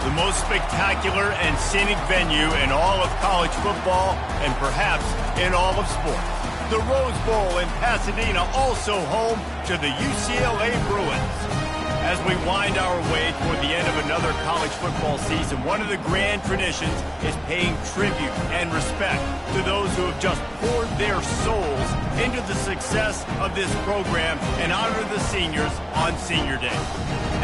The most spectacular and scenic venue in all of college football and perhaps in all of sports. The Rose Bowl in Pasadena, also home to the UCLA Bruins. As we wind our way toward the end of another college football season, one of the grand traditions is paying tribute and respect to those who have just poured their souls into the success of this program and honor the seniors on Senior Day.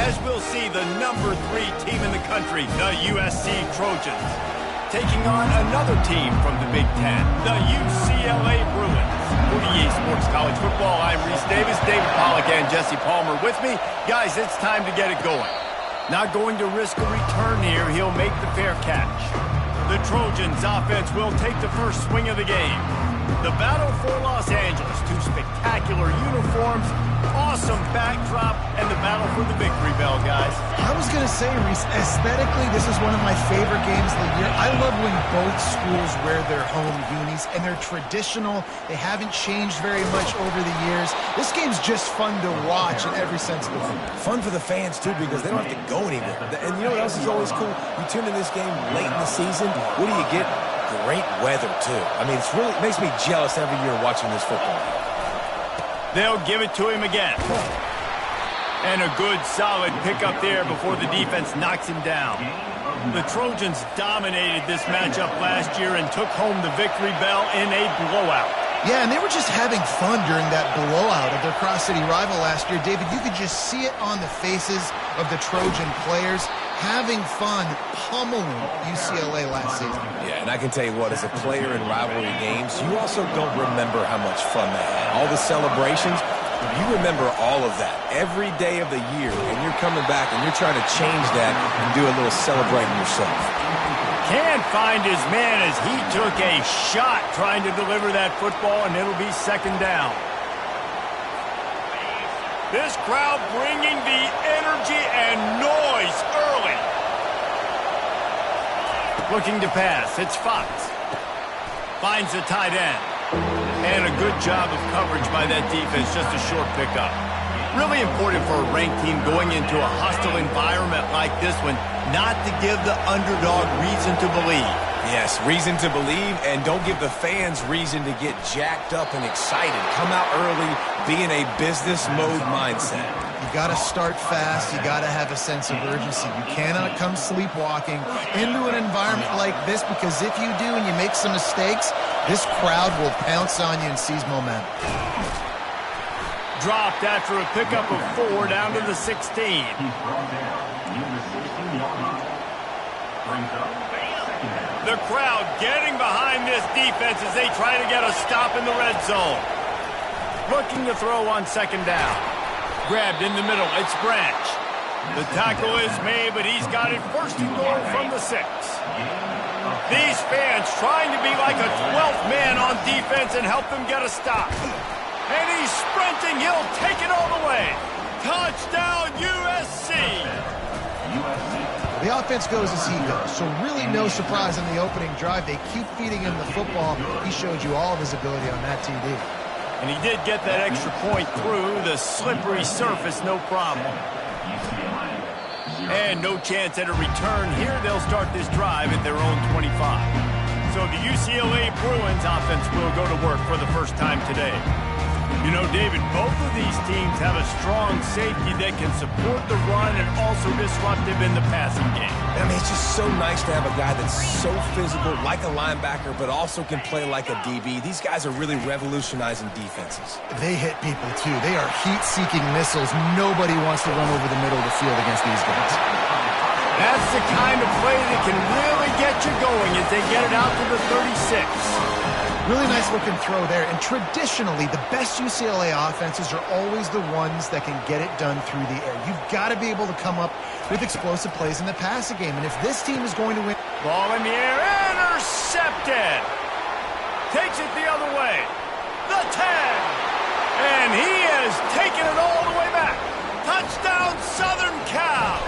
As we'll see, the number 3 team in the country, the USC Trojans, taking on another team from the Big Ten, the UCLA Bruins. For EA Sports College Football, I'm Reese Davis, David Pollack, and Jesse Palmer with me. Guys, it's time to get it going. Not going to risk a return here. He'll make the fair catch. The Trojans offense will take the first swing of the game. The battle for Los Angeles. 2 spectacular uniforms, awesome backdrop, and the battle for the victory bell, guys. I was going to say, Reese, aesthetically, this is one of my favorite games of the year. I love when both schools wear their home unis, and they're traditional. They haven't changed very much over the years. This game's just fun to watch in every sense of the word. Fun for the fans, too, because they don't have to go anywhere. And you know what else is always cool? You tune in this game late in the season, what do you get? Great weather, too. I mean, it makes me jealous every year watching this football. They'll give it to him again. And a good, solid pickup there before the defense knocks him down. The Trojans dominated this matchup last year and took home the victory bell in a blowout. Yeah, and they were just having fun during that blowout of their cross-city rival last year. David, you could just see it on the faces of the Trojan players, having fun pummeling UCLA last season. Yeah, and I can tell you what, as a player in rivalry games, you also don't remember how much fun they had. All the celebrations, you remember all of that every day of the year, and you're coming back and you're trying to change that and do a little celebrating yourself. Can't find his man as he took a shot trying to deliver that football, and it'll be second down. This crowd bringing the energy and noise early. Looking to pass. It's Fox. Finds the tight end. And a good job of coverage by that defense. Just a short pickup. Really important for a ranked team going into a hostile environment like this one not to give the underdog reason to believe. Yes, reason to believe, and don't give the fans reason to get jacked up and excited. Come out early, be in a business mode mindset. You got to start fast. You got to have a sense of urgency. You cannot come sleepwalking into an environment like this, because if you do and you make some mistakes, this crowd will pounce on you and seize momentum. Dropped after a pickup of 4 down to the 16. The crowd getting behind this defense as they try to get a stop in the red zone. Looking to throw on second down. Grabbed in the middle. It's Branch. The tackle is made, but he's got it first and goal from the 6. These fans trying to be like a 12th man on defense and help them get a stop. And he's sprinting. He'll take it all the way. Touchdown, USC. The offense goes as he goes, so really no surprise in the opening drive. They keep feeding him the football. He showed you all of his ability on that TD. And he did get that extra point through the slippery surface, no problem. And no chance at a return here. They'll start this drive at their own 25. So the UCLA Bruins offense will go to work for the first time today. You know, David, both of these teams have a strong safety that can support the run and also disruptive in the passing game. I mean, it's just so nice to have a guy that's so physical, like a linebacker, but also can play like a DB. These guys are really revolutionizing defenses. They hit people, too. They are heat-seeking missiles. Nobody wants to run over the middle of the field against these guys. That's the kind of play that can really get you going as they get it out to the 36. Really nice looking throw there. And traditionally, the best UCLA offenses are always the ones that can get it done through the air. You've got to be able to come up with explosive plays in the passing game. And if this team is going to win... Ball in the air, intercepted. Takes it the other way. The 10. And he has taken it all the way back. Touchdown, Southern Cal.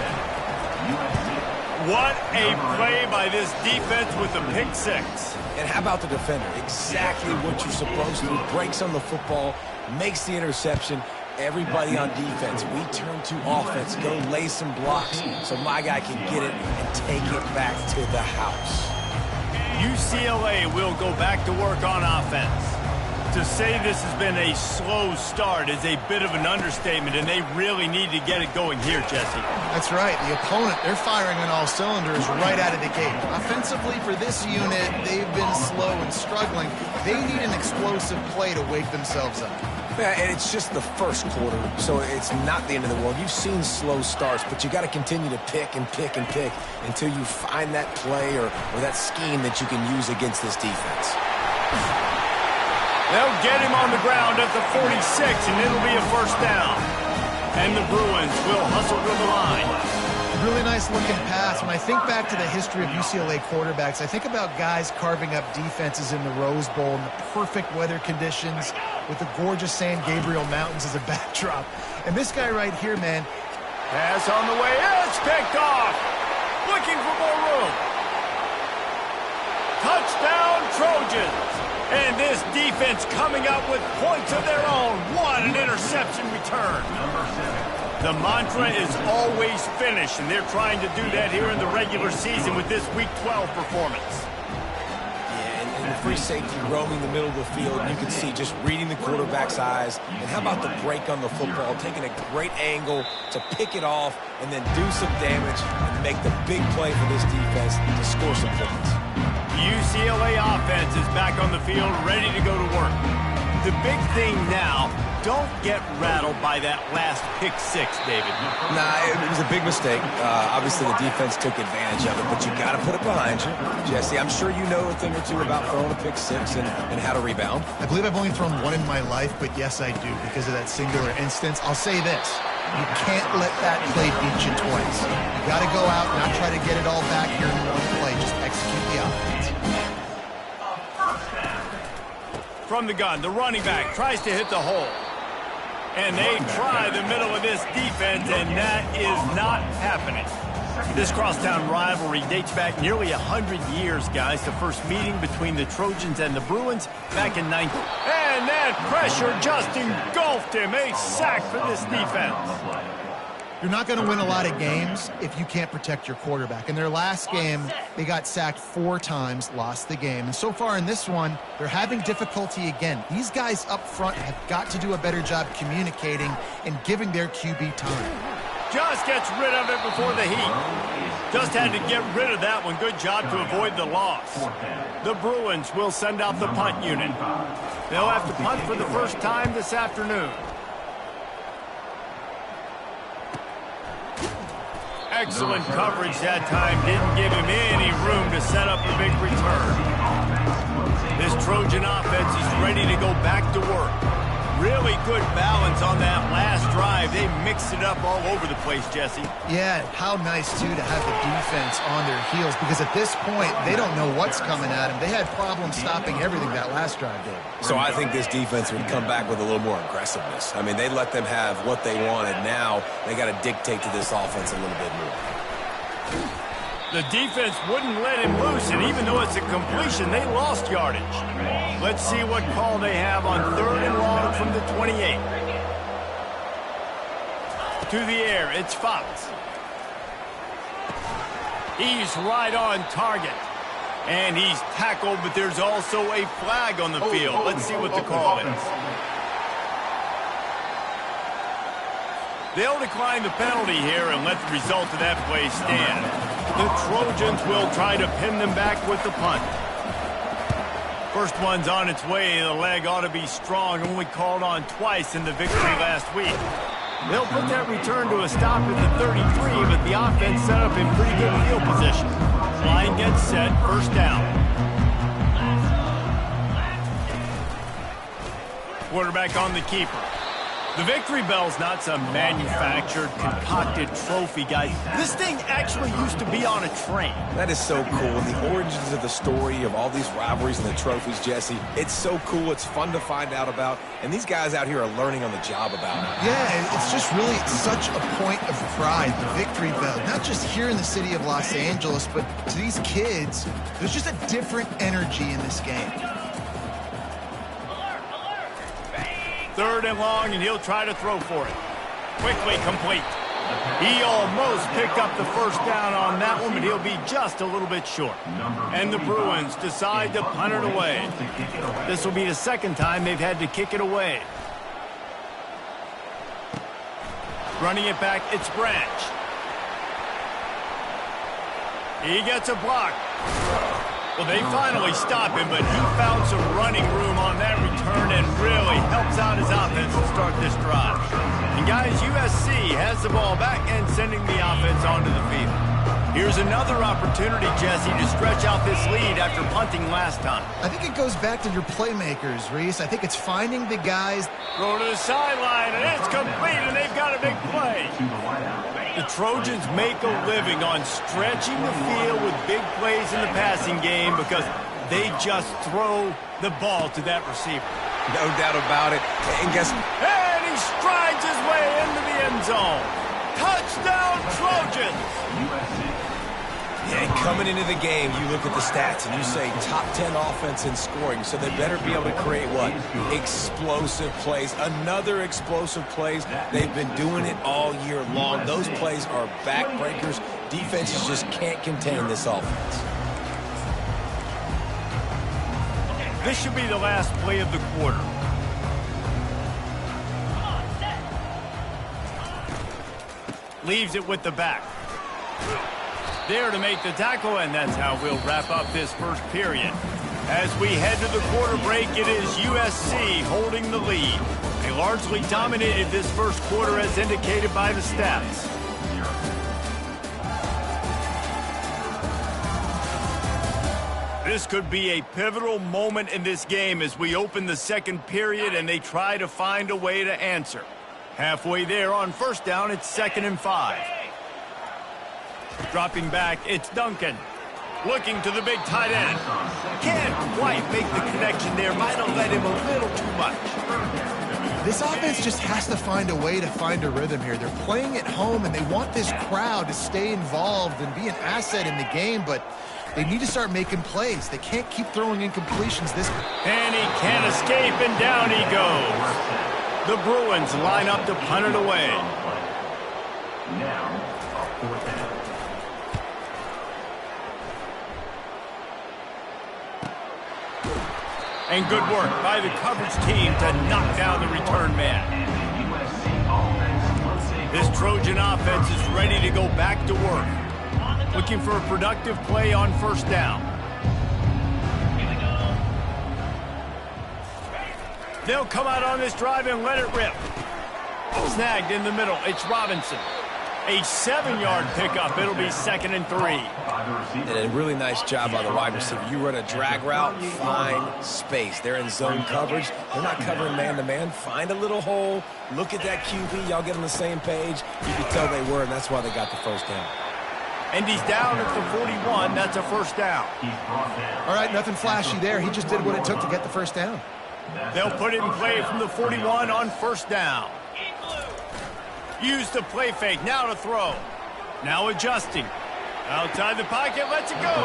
What a play by this defense with the pick 6. And how about the defender? Exactly what you're supposed to do. Breaks on the football, makes the interception, everybody on defense, we turn to offense, go lay some blocks so my guy can get it and take it back to the house. UCLA will go back to work on offense. To say this has been a slow start is a bit of an understatement, and they really need to get it going here, Jesse. That's right. The opponent, they're firing on all cylinders right out of the gate. Offensively for this unit, they've been slow and struggling. They need an explosive play to wake themselves up. Yeah, and it's just the first quarter, so it's not the end of the world. You've seen slow starts, but you got to continue to pick and pick and pick until you find that play or that scheme that you can use against this defense. They'll get him on the ground at the 46, and it'll be a first down. And the Bruins will hustle to the line. Really nice looking pass. When I think back to the history of UCLA quarterbacks, I think about guys carving up defenses in the Rose Bowl in the perfect weather conditions with the gorgeous San Gabriel Mountains as a backdrop. And this guy right here, man. Pass on the way. It's picked off. Looking for more room. Touchdown, Trojans. And this defense coming up with points of their own. What an interception return. The mantra is always finish, and they're trying to do that here in the regular season with this Week 12 performance. Yeah, and the free safety roaming the middle of the field, you can see just reading the quarterback's eyes. And how about the break on the football, taking a great angle to pick it off and then do some damage and make the big play for this defense to score some points. UCLA offense is back on the field, ready to go to work. The big thing now, don't get rattled by that last pick-6, David. Nah, it was a big mistake. Obviously, the defense took advantage of it, but you got to put it behind you. Jesse, I'm sure you know a thing or two about throwing a pick-6 and how to rebound. I believe I've only thrown one in my life, but yes, I do because of that singular instance. I'll say this. You can't let that play beat you twice. You got to go out, not try to get it all back here in one play. Just execute the offense. From the gun, the running back tries to hit the hole. And they try the middle of this defense, and that is not happening. This crosstown rivalry dates back nearly 100 years, guys. The first meeting between the Trojans and the Bruins back in 19. And that pressure just engulfed him. A sack for this defense. You're not going to win a lot of games if you can't protect your quarterback. In their last game, they got sacked 4 times, lost the game. And so far in this one, they're having difficulty again. These guys up front have got to do a better job communicating and giving their QB time. Just gets rid of it before the heat. Just had to get rid of that one. Good job to avoid the loss. The Bruins will send out the punt unit. They'll have to punt for the first time this afternoon. Excellent coverage that time. Didn't give him any room to set up a big return. This Trojan offense is ready to go back to work. Really good balance on that last drive. They mixed it up all over the place, Jesse. Yeah, how nice, too, to have the defense on their heels because at this point, they don't know what's coming at them. They had problems stopping everything that last drive did. So I think this defense would come back with a little more aggressiveness. I mean, they let them have what they wanted. Now they got to dictate to this offense a little bit more. The defense wouldn't let him loose, and even though it's a completion, they lost yardage. Let's see what call they have on 3rd and long from the 28. To the air, it's Fox. He's right on target. And he's tackled, but there's also a flag on the field. Let's see what the call is. They'll decline the penalty here and let the result of that play stand. The Trojans will try to pin them back with the punt. First one's on its way. The leg ought to be strong. Only called on twice in the victory last week. They'll put that return to a stop at the 33, but the offense set up in pretty good field position. Line gets set, first down. Quarterback on the keeper. The victory bell's not some manufactured, concocted trophy, guys. This thing actually used to be on a train. That is so cool. And the origins of the story of all these rivalries and the trophies, Jesse, it's so cool. It's fun to find out about. And these guys out here are learning on the job about it. Yeah, it's just really such a point of pride, the victory bell. Not just here in the city of Los Angeles, but to these kids, there's just a different energy in this game. 3rd and long, and he'll try to throw for it. Quickly complete. He almost picked up the first down on that one, but he'll be just a little bit short. And the Bruins decide to punt it away. This will be the 2nd time they've had to kick it away. Running it back, it's Branch. He gets a block. Well, they finally stop him, but he found some running room on that return and really helps out his offense to start this drive. And guys, USC has the ball back and sending the offense onto the field. Here's another opportunity, Jesse, to stretch out this lead after punting last time. I think it goes back to your playmakers, Reese. I think it's finding the guys. Throw to the sideline, and it's complete, and they've got a big play. The Trojans make a living on stretching the field with big plays in the passing game because they just throw the ball to that receiver. No doubt about it. And guess... And he strides his way into the end zone. Touchdown, Trojans! Yeah, and coming into the game, you look at the stats and you say top 10 offense in scoring, so they better be able to create what? Explosive plays. Another explosive plays. They've been doing it all year long. Those plays are backbreakers. Defenses just can't contain this offense. This should be the last play of the quarter. Leaves it with the back. There to make the tackle, and that's how we'll wrap up this first period. As we head to the quarter break, it is USC holding the lead. They largely dominated this first quarter as indicated by the stats. This could be a pivotal moment in this game as we open the second period and they try to find a way to answer. Halfway there on first down, it's 2nd and 5. Dropping back, it's Duncan. Looking to the big tight end. Can't quite make the connection there. Might have let him a little too much. This offense just has to find a way to find a rhythm here. They're playing at home, and they want this crowd to stay involved and be an asset in the game, but they need to start making plays. They can't keep throwing incompletions this way. And he can't escape, and down he goes. The Bruins line up to punt it away. Now, 4th down. And good work by the coverage team to knock down the return man. This Trojan offense is ready to go back to work. Looking for a productive play on first down. They'll come out on this drive and let it rip. Snagged in the middle. It's Robinson. A 7-yard pickup. It'll be 2nd and 3. And a really nice job by the wide receiver. You run a drag route, find space. They're in zone coverage. They're not covering man-to-man. Find a little hole. Look at that QB. Y'all get on the same page. You can tell they were, and that's why they got the first down. And he's down at the 41. That's a first down. All right, nothing flashy there. He just did what it took to get the first down. They'll put it in play from the 41 on first down. Use the play fake. Now to throw. Now adjusting. Outside the pocket, lets it go.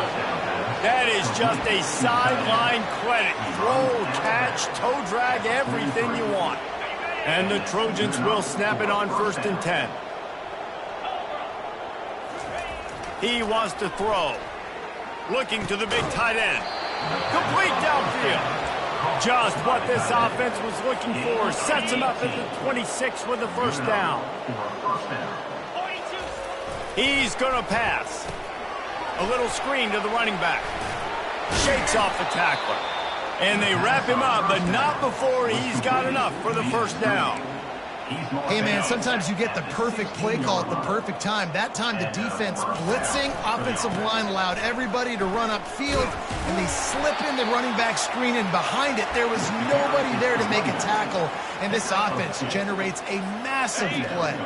That is just a sideline credit. Throw, catch, toe drag, everything you want. And the Trojans will snap it on 1st and 10. He wants to throw. Looking to the big tight end. Complete downfield. Just what this offense was looking for. Sets him up at the 26 with the first down. He's going to pass. A little screen to the running back. Shakes off the tackler. And they wrap him up, but not before he's got enough for the first down. Hey, man, sometimes you get the perfect play call at the perfect time. That time the defense blitzing, offensive line allowed everybody to run upfield, and they slip in the running back screen, and behind it there was nobody there to make a tackle, and this offense generates a massive play.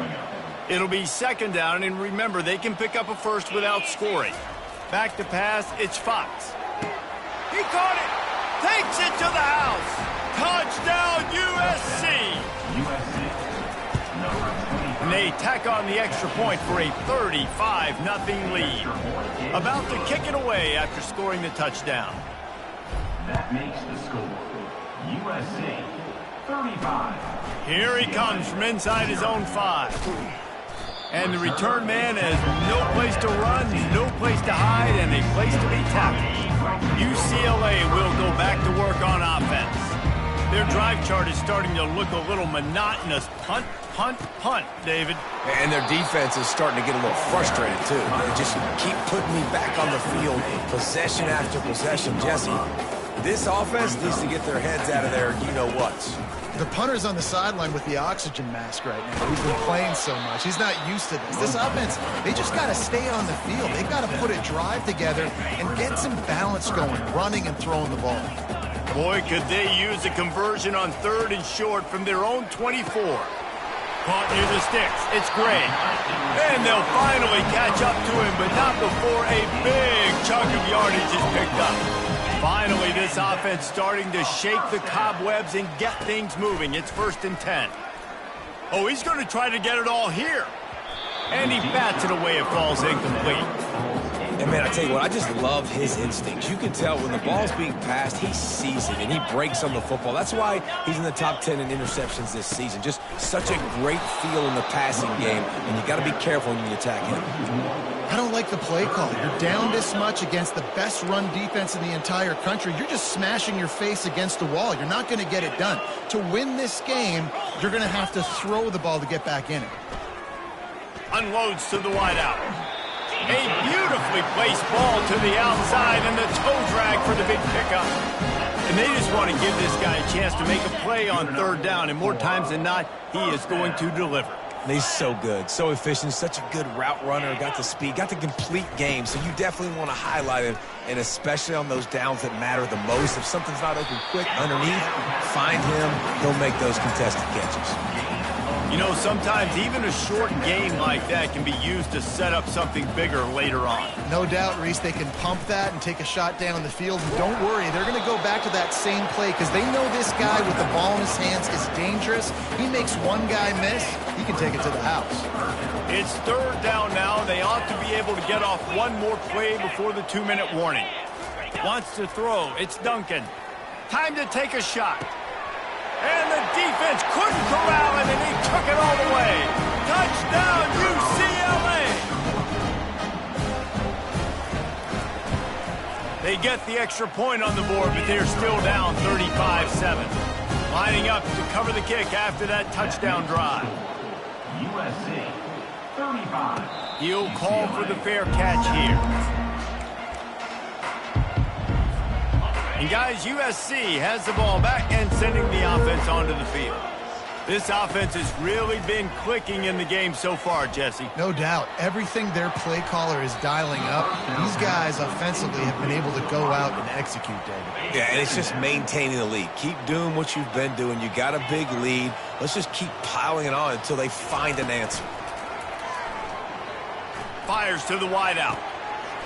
It'll be 2nd down, and remember, they can pick up a first without scoring. Back to pass, it's Fox. He caught it! Takes it to the house! Touchdown, USC! And they tack on the extra point for a 35-0 lead. About to kick it away after scoring the touchdown. That makes the score. USC 35. Here he comes from inside his own 5. And the return man has no place to run, no place to hide, and a place to be tackled. UCLA will go back to work on offense. Their drive chart is starting to look a little monotonous. Punt, punt, punt, David. And their defense is starting to get a little frustrated, too. They just keep putting me back on the field, possession after possession. Jesse, this offense needs to get their heads out of their you-know-whats. The punter's on the sideline with the oxygen mask right now. He's been playing so much. He's not used to this. This offense, they just got to stay on the field. They've got to put a drive together and get some balance going, running and throwing the ball. Boy, could they use a conversion on 3rd and short from their own 24. Caught near the sticks. It's great. And they'll finally catch up to him, but not before a big chunk of yardage is picked up. Finally, this offense starting to shake the cobwebs and get things moving. It's 1st and 10. Oh, he's going to try to get it all here. And he bats it away. It falls incomplete. And, man, I tell you what, I just love his instincts. You can tell when the ball's being passed, he sees it, and he breaks on the football. That's why he's in the top 10 in interceptions this season. Just such a great feel in the passing game, and you got to be careful when you attack him. I don't like the play call. You're down this much against the best run defense in the entire country. You're just smashing your face against the wall. You're not going to get it done. To win this game, you're going to have to throw the ball to get back in it. Unloads to the wideout. A beautifully placed ball to the outside and the toe drag for the big pickup. And they just want to give this guy a chance to make a play on 3rd down. And more times than not, he is going to deliver. And he's so good, so efficient, such a good route runner, got the speed, got the complete game. So you definitely want to highlight him, and especially on those downs that matter the most. If something's not open quick underneath, find him. He'll make those contested catches. You know, sometimes even a short gain like that can be used to set up something bigger later on. No doubt, Reese, they can pump that and take a shot down the field. And don't worry, they're going to go back to that same play because they know this guy with the ball in his hands is dangerous. He makes one guy miss, he can take it to the house. It's 3rd down now. They ought to be able to get off one more play before the 2-minute warning. Wants to throw. It's Duncan. Time to take a shot. And the defense couldn't corral him, and he took it all the way. Touchdown, UCLA! They get the extra point on the board, but they're still down 35-7. Lining up to cover the kick after that touchdown drive. USC, 35. He'll call for the fair catch here. And guys, USC has the ball back and sending the offense onto the field. This offense has really been clicking in the game so far, Jesse. No doubt. Everything their play caller is dialing up, these guys offensively have been able to go out and execute, David. Yeah, and it's just maintaining the lead. Keep doing what you've been doing. You got a big lead. Let's just keep piling it on until they find an answer. Fires to the wideout.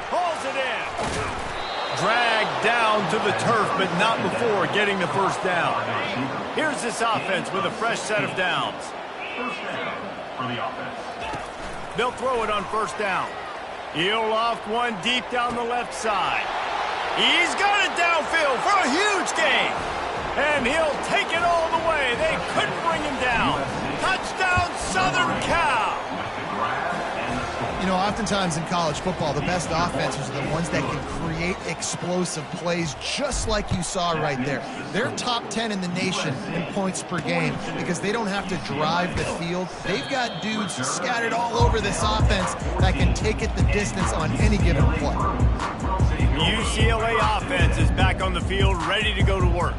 Pulls it in. Dragged down to the turf, but not before getting the 1st down. Here's this offense with a fresh set of downs. 1st down for the offense. They'll throw it on 1st down. He'll loft one deep down the left side. He's got it downfield for a huge gain. And he'll take it all the way. They couldn't bring him down. Touchdown, Southern Cal. You know, oftentimes in college football, the best offenses are the ones that can create explosive plays just like you saw right there. They're top 10 in the nation in points per game because they don't have to drive the field. They've got dudes scattered all over this offense that can take it the distance on any given play. The UCLA offense is back on the field, ready to go to work.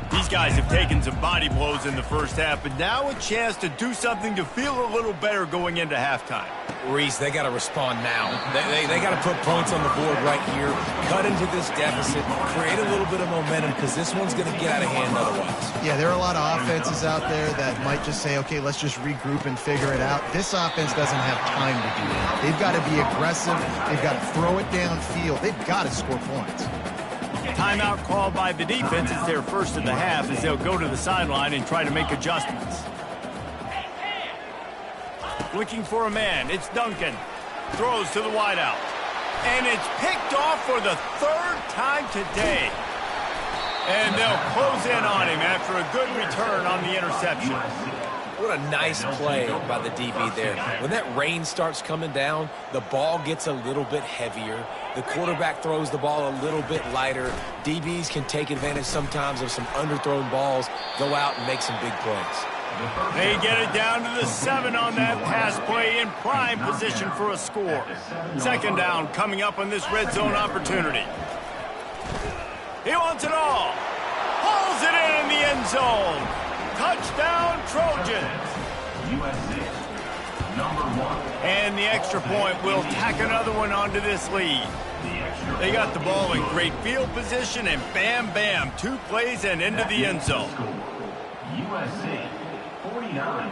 These guys have taken some body blows in the 1st half, but now a chance to do something to feel a little better going into halftime. Reese, they got to respond now. They got to put points on the board right here, cut into this deficit, create a little bit of momentum because this one's going to get out of hand otherwise. Yeah, there are a lot of offenses out there that might just say, okay, let's just regroup and figure it out. This offense doesn't have time to do that. They've got to be aggressive. They've got to throw it downfield. They've got to score points. Timeout called by the defense. It's their 1st of the half as they'll go to the sideline and try to make adjustments. Looking for a man. It's Duncan. Throws to the wideout. And it's picked off for the 3rd time today. And they'll close in on him after a good return on the interception. What a nice play by the DB there. When that rain starts coming down, the ball gets a little bit heavier. The quarterback throws the ball a little bit lighter. DBs can take advantage sometimes of some underthrown balls, go out and make some big plays. They get it down to the 7 on that pass play in prime position for a score. Second down coming up on this red zone opportunity. He wants it all. Hauls it in the end zone. Touchdown, Trojans. USC, number 1. And the extra point will tack another one onto this lead. They got the ball in great field position, and bam, bam, 2 plays and into the end zone. USC, 49.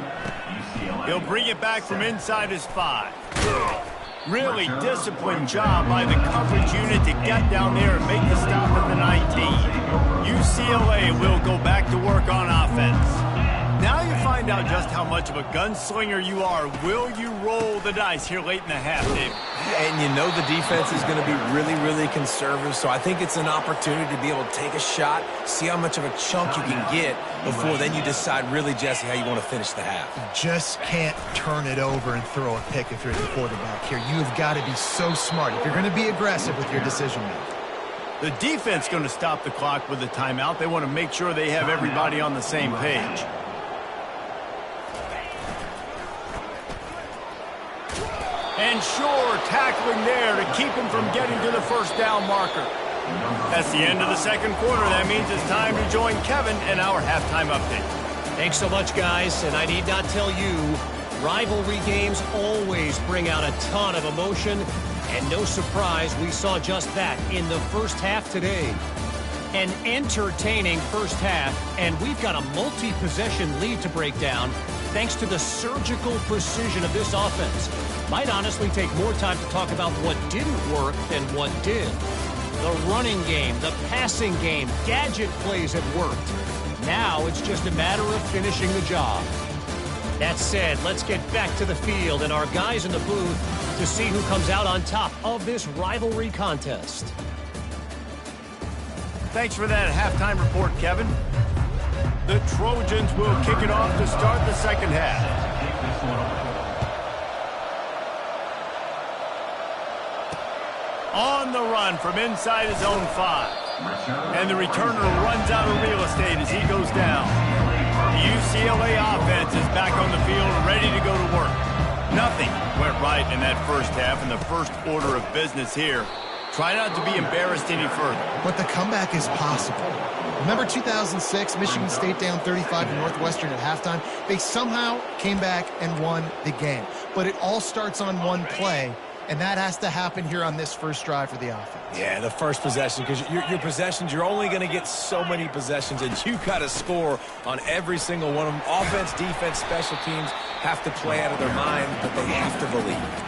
UCLA. He'll bring it back from inside his 5. Really disciplined job by the coverage unit to get down there and make the stop at the 19. UCLA will go back to work on offense. Now you find out just how much of a gunslinger you are. Will you roll the dice here late in the half, Dave? And you know the defense is going to be really, really conservative, so I think it's an opportunity to be able to take a shot, see how much of a chunk you can get before then you decide really, Jesse, how you want to finish the half. You just can't turn it over and throw a pick if you're the quarterback here. You have got to be so smart if you're going to be aggressive with your decision-making. The defense is going to stop the clock with a timeout. They want to make sure they have everybody on the same page. And sure, tackling there to keep him from getting to the first down marker. That's the end of the second quarter. That means it's time to join Kevin in our halftime update. Thanks so much, guys. And I need not tell you, rivalry games always bring out a ton of emotion. And no surprise, we saw just that in the first half today. An entertaining first half, and we've got a multi-possession lead to break down thanks to the surgical precision of this offense. Might honestly take more time to talk about what didn't work than what did. The running game, the passing game, gadget plays have worked. Now it's just a matter of finishing the job. That said, let's get back to the field and our guys in the booth to see who comes out on top of this rivalry contest. Thanks for that halftime report, Kevin. The Trojans will kick it off to start the second half. On the run from inside his own 5. And the returner runs out of real estate as he goes down. The UCLA offense is back on the field and ready to go to work. Nothing went right in that first half, and the first order of business here. Try not to be embarrassed any further. But the comeback is possible. Remember 2006, Michigan State down 35 to Northwestern at halftime? They somehow came back and won the game. But it all starts on one play, and that has to happen here on this first drive for the offense. Yeah, the first possession, because your possessions, you're only going to get so many possessions, and you got to score on every single one of them. Offense, defense, special teams have to play out of their mind, but they have to believe.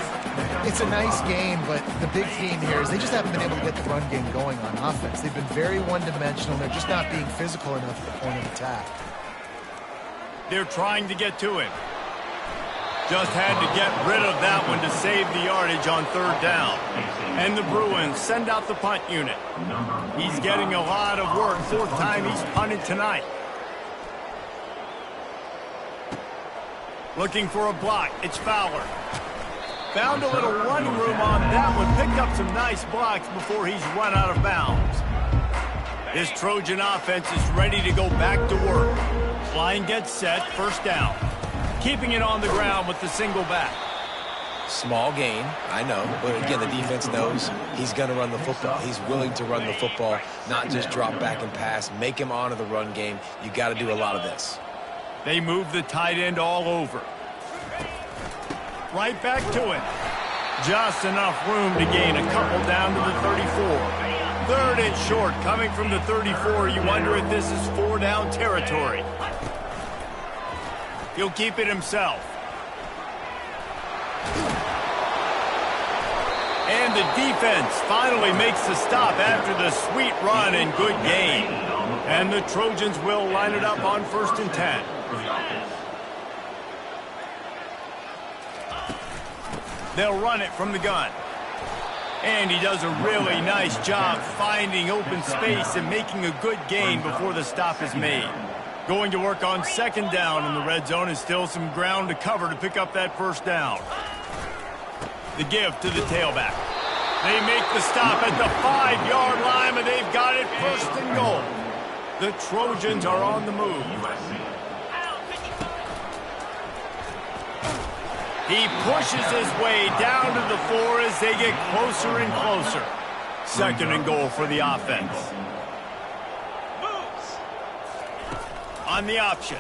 It's a nice game, but the big theme here is they just haven't been able to get the run game going on offense. They've been very one-dimensional. They're just not being physical enough at the point of attack. They're trying to get to him. Just had to get rid of that one to save the yardage on third down. And the Bruins send out the punt unit. He's getting a lot of work. 4th time he's punted tonight. Looking for a block. It's Fowler. Found a little run room on that one. Picked up some nice blocks before he's run out of bounds. This Trojan offense is ready to go back to work. Line gets set. First down. Keeping it on the ground with the single back. Small gain, I know. But again, the defense knows he's going to run the football. He's willing to run the football, not just drop back and pass. Make him honor the run game. You got to do a lot of this. They move the tight end all over. Right back to it. Just enough room to gain a couple down to the 34. 3rd and short coming from the 34. You wonder if this is 4-down territory. He'll keep it himself. And the defense finally makes the stop after the sweet run and good gain. And the Trojans will line it up on 1st and 10. They'll run it from the gun. And he does a really nice job finding open space and making a good gain before the stop is made. Going to work on second down in the red zone, and still some ground to cover to pick up that first down. The give to the tailback. They make the stop at the 5-yard line, and they've got it first and goal. The Trojans are on the move. He pushes his way down to the 4 as they get closer and closer. Second and goal for the offense. On the option.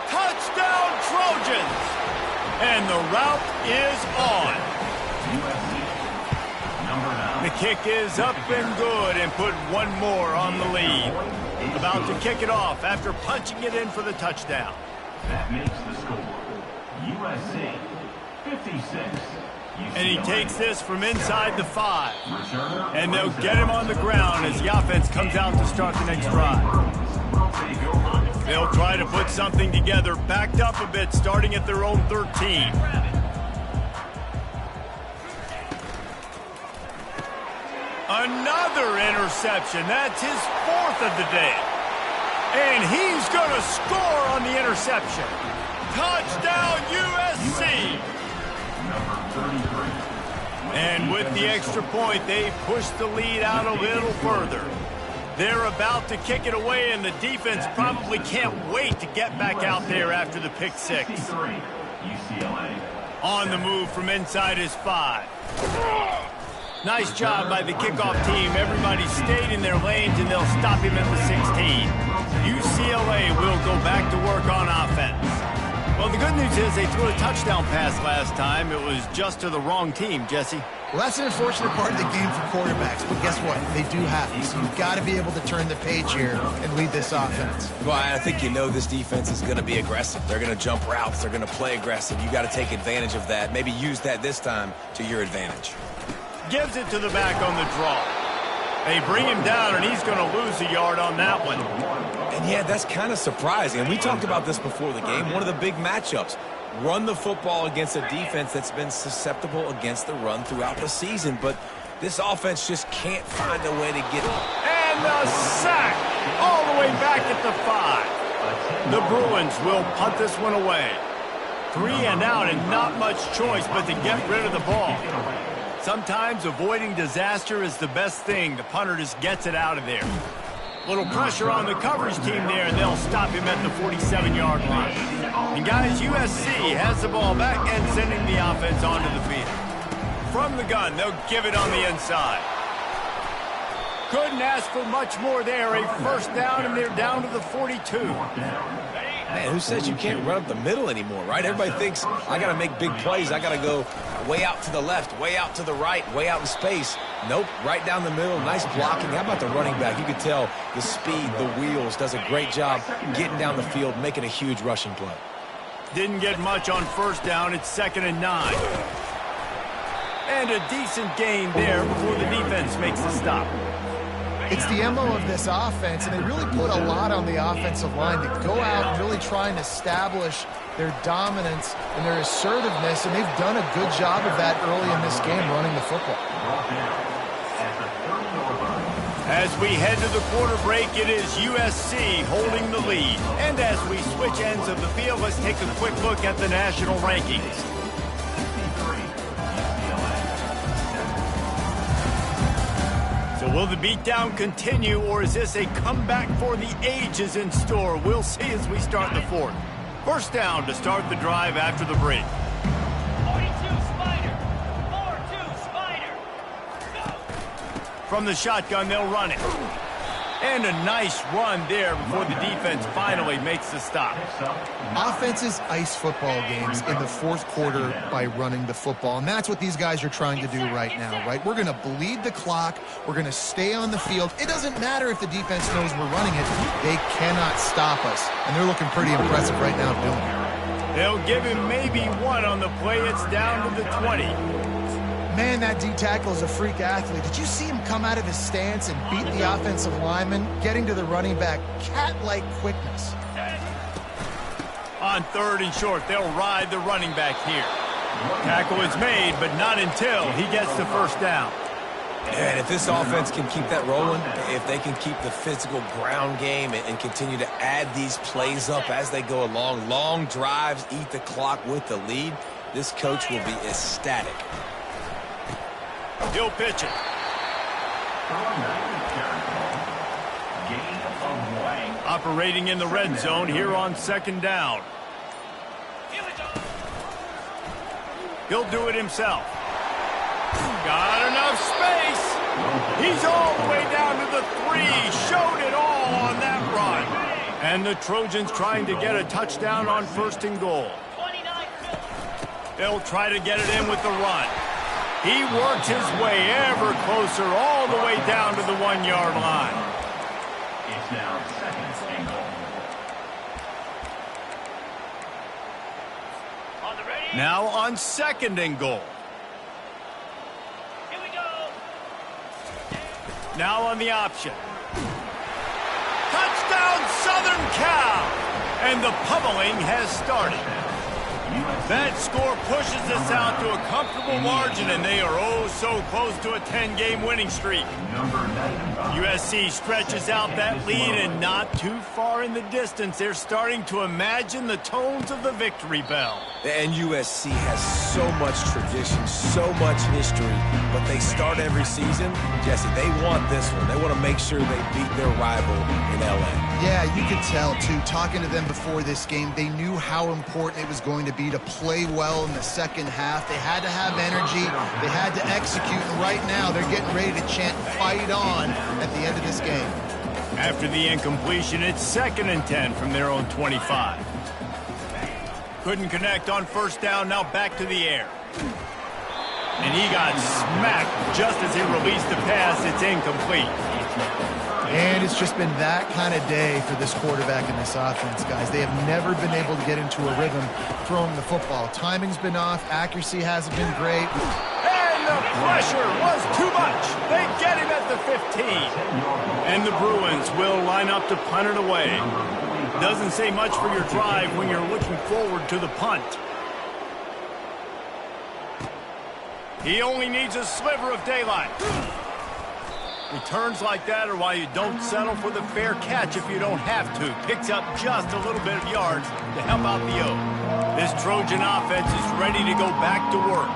Touchdown Trojans! And the route is on. The kick is up and good and put one more on the lead. About to kick it off after punching it in for the touchdown. That makes the score USC 56. And he takes this from inside the 5. And they'll get him on the ground as the offense comes out to start the next drive. They'll try to put something together, backed up a bit, starting at their own 13. Another interception. That's his 4th of the day. And he's going to score on the interception. Touchdown, USC! And with the extra point, they push the lead out a little further. They're about to kick it away, and the defense probably can't wait to get back out there after the pick 6. On the move from inside his 5. Nice job by the kickoff team. Everybody stayed in their lanes, and they'll stop him at the 16. UCLA will go back to work on offense. Well, the good news is they threw a touchdown pass last time. It was just to the wrong team, Jesse. Well, that's an unfortunate part of the game for quarterbacks, but guess what? They do happen, so you've got to be able to turn the page here and lead this offense. Well, I think you know this defense is going to be aggressive. They're going to jump routes. They're going to play aggressive. You got to take advantage of that. Maybe use that this time to your advantage. Gives it to the back on the draw. They bring him down, and he's going to lose a yard on that one. And, yeah, that's kind of surprising. And we talked about this before the game. One of the big matchups. Run the football against a defense that's been susceptible against the run throughout the season. But this offense just can't find a way to get it. And the sack all the way back at the 5. The Bruins will punt this one away. 3 and out, and not much choice but to get rid of the ball. Sometimes avoiding disaster is the best thing. The punter just gets it out of there. Little pressure on the coverage team there, and they'll stop him at the 47-yard line. And guys, USC has the ball back and sending the offense onto the field. From the gun, they'll give it on the inside. Couldn't ask for much more there. A first down, and they're down to the 42. Man, who says you can't run up the middle anymore, right? Everybody thinks, I got to make big plays. I got to go way out to the left, way out to the right, way out in space. Nope, right down the middle, nice blocking. How about the running back? You could tell the speed, the wheels, does a great job getting down the field, making a huge rushing play. Didn't get much on first down. It's 2nd and 9. And a decent gain there before the defense makes the stop. It's the MO of this offense, and they really put a lot on the offensive line to go out and really try and establish their dominance and their assertiveness, and they've done a good job of that early in this game running the football. As we head to the quarter break, it is USC holding the lead. And as we switch ends of the field, let's take a quick look at the national rankings. So will the beatdown continue, or is this a comeback for the ages in store? We'll see as we start the 4th. First down to start the drive after the break. 42 Spider. 4-2 Spider. Go. From the shotgun, they'll run it. And a nice run there before the defense finally makes the stop. Offenses ice football games in the 4th quarter by running the football, and that's what these guys are trying to do right now, right? We're going to bleed the clock. We're going to stay on the field. It doesn't matter if the defense knows we're running it. They cannot stop us, and they're looking pretty impressive right now doing it. They'll give him maybe one on the play. It's down to the 20. Man, that D-tackle is a freak athlete. Did you see him come out of his stance and beat the offensive lineman, getting to the running back? Cat-like quickness. On 3rd and short, they'll ride the running back here. Tackle is made, but not until he gets the first down. And if this offense can keep that rolling, if they can keep the physical ground game and continue to add these plays up as they go along, long drives, eat the clock with the lead, this coach will be ecstatic. He'll pitch it. Operating in the red zone here on second down. He'll do it himself. Got enough space. He's all the way down to the 3. Showed it all on that run. And the Trojans trying to get a touchdown on 1st and goal. They'll try to get it in with the run. He works his way ever closer all the way down to the 1-yard line. It's now 2nd and goal. Now on 2nd and goal. Here we go. Now on the option. Touchdown Southern Cal! And the pummeling has started. That score pushes us out to a comfortable margin, and they are oh so close to a 10-game winning streak. USC stretches out that lead, and not too far in the distance, they're starting to imagine the tones of the victory bell. And USC has so much tradition, so much history, but they start every season. Jesse, they want this one. They want to make sure they beat their rival in LA. Yeah, you could tell, too. Talking to them before this game, they knew how important it was going to be to play well in the second half. They had to have energy. They had to execute. And right now, they're getting ready to chant "Fight on" at the end of this game. After the incompletion, it's 2nd and 10 from their own 25. Couldn't connect on 1st down. Now back to the air. And he got smacked just as he released the pass. It's incomplete. And it's just been that kind of day for this quarterback and this offense, guys. They have never been able to get into a rhythm throwing the football. Timing's been off. Accuracy hasn't been great. And the pressure was too much. They get him at the 15. And the Bruins will line up to punt it away. Doesn't say much for your drive when you're looking forward to the punt. He only needs a sliver of daylight. Returns like that are why you don't settle for the fair catch if you don't have to. Picks up just a little bit of yards to help out the O. This Trojan offense is ready to go back to work.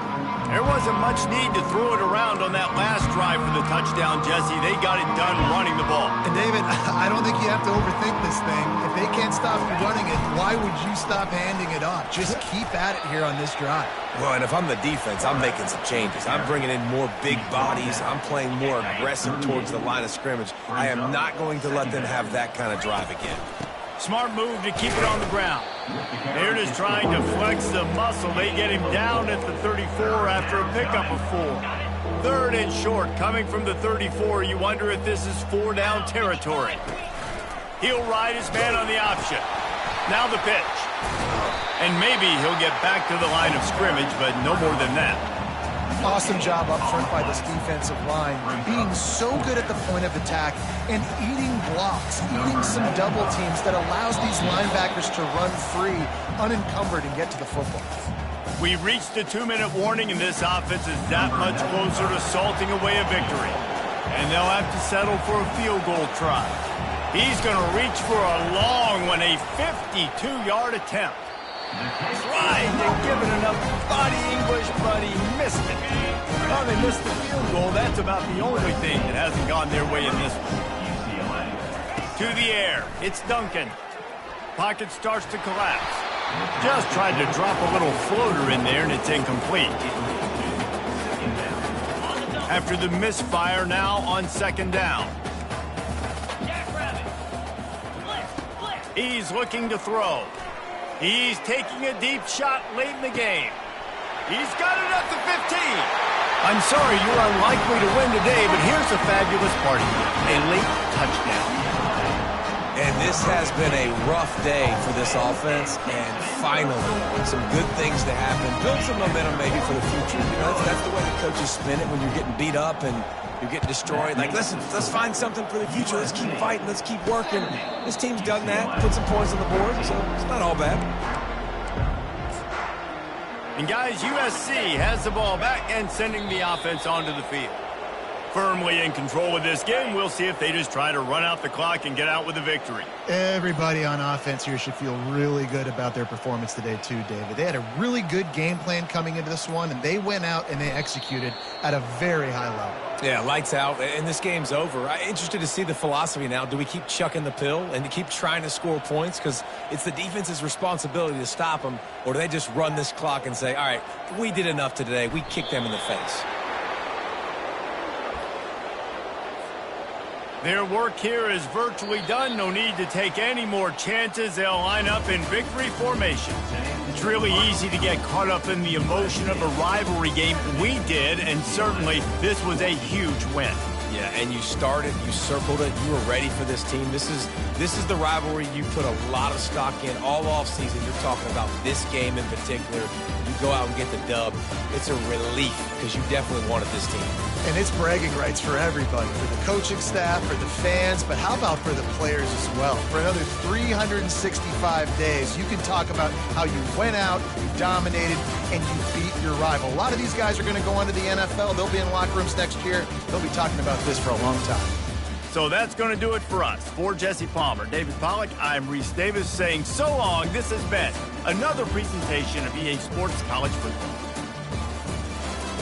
There wasn't much need to throw it around on that last drive for the touchdown, Jesse. They got it done running the ball. And, David, I don't think you have to overthink this thing. If they can't stop running it, why would you stop handing it off? Just keep at it here on this drive. Well, and if I'm the defense, I'm making some changes. I'm bringing in more big bodies. I'm playing more aggressive towards the line of scrimmage. I am not going to let them have that kind of drive again. Smart move to keep it on the ground. They're just trying to flex the muscle. They get him down at the 34 after a pickup of 4. 3rd and short coming from the 34. You wonder if this is 4-down territory. He'll ride his man on the option. Now the pitch. And maybe he'll get back to the line of scrimmage, but no more than that. Awesome job up front by this defensive line, being so good at the point of attack and eating blocks, eating some double teams that allows these linebackers to run free, unencumbered, and get to the football. We reached the 2-minute warning, and this offense is that much closer to salting away a victory. And they'll have to settle for a field goal try. He's going to reach for a long one, a 52-yard attempt. Trying to give it enough body English, but he missed it. Well, they missed the field goal. That's about the only thing that hasn't gone their way in this one. To the air. It's Duncan. Pocket starts to collapse. Just tried to drop a little floater in there, and it's incomplete. After the misfire, now on 2nd down. He's looking to throw. He's taking a deep shot late in the game. He's got it at the 15. I'm sorry you're unlikely to win today, but here's the fabulous part of it. A late touchdown. And this has been a rough day for this offense, and finally, some good things to happen. Build some momentum maybe for the future. You know, that's the way the coaches spin it when you're getting beat up and you're getting destroyed. Like, listen, let's find something for the future. Let's keep fighting. Let's keep working. This team's done that, put some points on the board, so it's not all bad. And, guys, USC has the ball back and sending the offense onto the field. Firmly in control of this game. We'll see if they just try to run out the clock and get out with a victory. Everybody on offense here should feel really good about their performance today too, David. They had a really good game plan coming into this one, and they went out and they executed at a very high level. Yeah, lights out, and this game's over. I'm interested to see the philosophy now. Do we keep chucking the pill and keep trying to score points? Because it's the defense's responsibility to stop them, or do they just run this clock and say, all right, we did enough today. We kicked them in the face. Their work here is virtually done. No need to take any more chances. They'll line up in victory formation. It's really easy to get caught up in the emotion of a rivalry game. We did, and certainly this was a huge win. Yeah, and you started, you circled it, you were ready for this team. This is the rivalry you put a lot of stock in all offseason. You're talking about this game in particular. You go out and get the dub. It's a relief because you definitely wanted this team. And it's bragging rights for everybody, for the coaching staff, for the fans, but how about for the players as well? For another 365 days, you can talk about how you went out, you dominated, and you beat your rival. A lot of these guys are going to go on to the NFL. They'll be in locker rooms next year. They'll be talking about this for a long time. So that's going to do it for us. For Jesse Palmer, David Pollack, I'm Reese Davis saying so long. This has been another presentation of EA Sports College Football.